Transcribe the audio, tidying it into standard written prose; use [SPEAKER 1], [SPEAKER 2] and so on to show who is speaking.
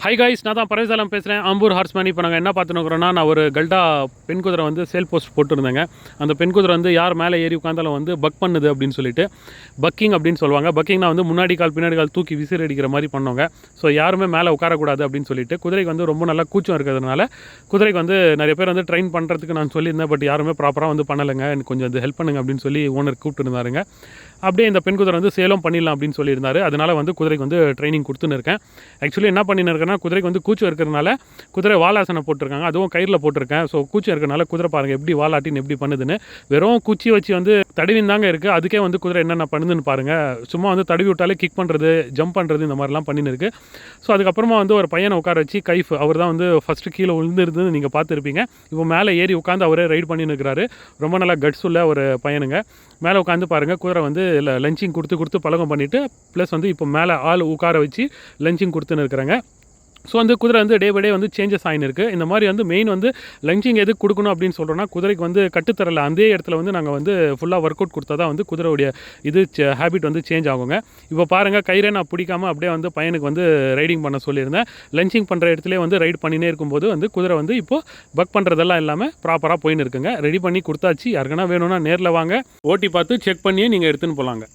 [SPEAKER 1] High guys, நான் தான் பரவேசாலம் பேசுகிறேன். ஆம்பூர் ஹார்ஸ்மேன். இப்போ நாங்கள் என்ன பார்த்துன்னு நான் ஒரு கல்டா பெண் குதிரை வந்து சேல் போஸ்ட் போட்டுருந்தேங்க. அந்த பெண் குதிரை வந்து யார் மேலே ஏறி உட்காந்தாலும் வந்து பக் பண்ணுது அப்படின்னு சொல்லிட்டு பக்கிங் அப்படின்னு சொல்லுவாங்க. பக்கிங்னா வந்து முன்னாடி கால் பின்னாடி கால் தூக்கி விசிறு அடிக்கிற மாதிரி பண்ணுவாங்க. ஸோ யாருமே மேலே உட்காரக்கூடாது அப்படின்னு சொல்லிட்டு குதிரைக்கு வந்து ரொம்ப நல்லா கூச்சம் இருக்கிறதுனால குதிரைக்கு வந்து நிறைய பேர் வந்து ட்ரெயின் பண்ணுறதுக்கு நான் சொல்லியிருந்தேன். பட் யாருமே ப்ராப்பராக வந்து பண்ணலைங்க. எனக்கு கொஞ்சம் அது ஹெல்ப் பண்ணுங்க அப்படின்னு சொல்லி ஓனர் கூப்பிட்டு இருந்தாருங்க. அப்படியே இந்த பெண் குதிரை வந்து சேலம் பண்ணிடலாம் அப்படின்னு சொல்லியிருந்தாரு. அதனால் வந்து குதிரைக்கு வந்து ட்ரைனிங் கொடுத்துன்னு இருக்கேன். ஆக்சுவலி என்ன பண்ணின்னு இருக்கேன்னா, குதிரைக்கு வந்து கூச்சம் இருக்கிறதுனால குதிரை வாலாசனை போட்டிருக்காங்க. அதுவும் கயிறில் போட்டிருக்கேன். ஸோ கூச்சம் இருக்கிறனால குதிரை பாருங்கள் எப்படி வாலாட்டின்னு எப்படி பண்ணுதுன்னு. வெறும் குச்சி வச்சு வந்து தடவின் தாங்க இருக்குது. அதுக்கே வந்து குதிரை என்னென்ன பண்ணுதுன்னு பாருங்கள். சும்மா வந்து தடவி விட்டாலே கிக் பண்ணுறது, ஜம்ப் பண்ணுறது, இந்த மாதிரிலாம் பண்ணின்னு இருக்குது. ஸோ அதுக்கப்புறமா வந்து ஒரு பையனை உட்கார வச்சு கைஃப் அவர் தான் வந்து ஃபஸ்ட்டு கீழே விழுந்துருந்தது நீங்கள் பார்த்துருப்பீங்க. இப்போ மேலே ஏறி உட்காந்து அவரே ரைட் பண்ணின்னு இருக்கிறாரு. ரொம்ப நல்லா கட்ஸ் உள்ள ஒரு பையனுங்க. மேலே உட்காந்து பாருங்கள், குதிரை வந்து லஞ்சிங் கொடுத்து பழக்கம் பண்ணிவிட்டு ப்ளஸ் வந்து இப்போ மேலே ஆள் உட்கார வச்சு லஞ்சிங் கொடுத்துன்னு இருக்கிறாங்க. ஸோ வந்து குதிரை வந்து டே பை டே வந்து சேஞ்சஸ் ஆகின்னு இருக்குது. இந்த மாதிரி வந்து மெயின் வந்து லஞ்சிங் எதுக்கு கொடுக்கணும் அப்படின்னு சொல்கிறோன்னா, குதிரைக்கு வந்து கட்டுத்தரல அதே இடத்துல வந்து நாங்கள் வந்து ஃபுல்லாக ஒர்க் அவுட் கொடுத்தா தான் வந்து குதிரையுடைய இது ஹேபிட் வந்து சேஞ்ச் ஆகுங்க. இப்போ பாருங்கள், கயிறை நான் பிடிக்காமல் அப்படியே வந்து பையனுக்கு வந்து ரைடிங் பண்ண சொல்லியிருந்தேன். லஞ்சிங் பண்ணுற இடத்துல வந்து ரைட் பண்ணினே இருக்கும்போது வந்து குதிரை வந்து இப்போது பக் பண்ணுறதெல்லாம் இல்லாமல் ப்ராப்பராக போயின்னு இருக்குங்க. ரெடி பண்ணி கொடுத்தாச்சு. யாருக்குன்னா வேணும்னா நேரில் வாங்க, ஓட்டி பார்த்து செக் பண்ணியே நீங்கள் எடுத்துன்னு போகலாங்க.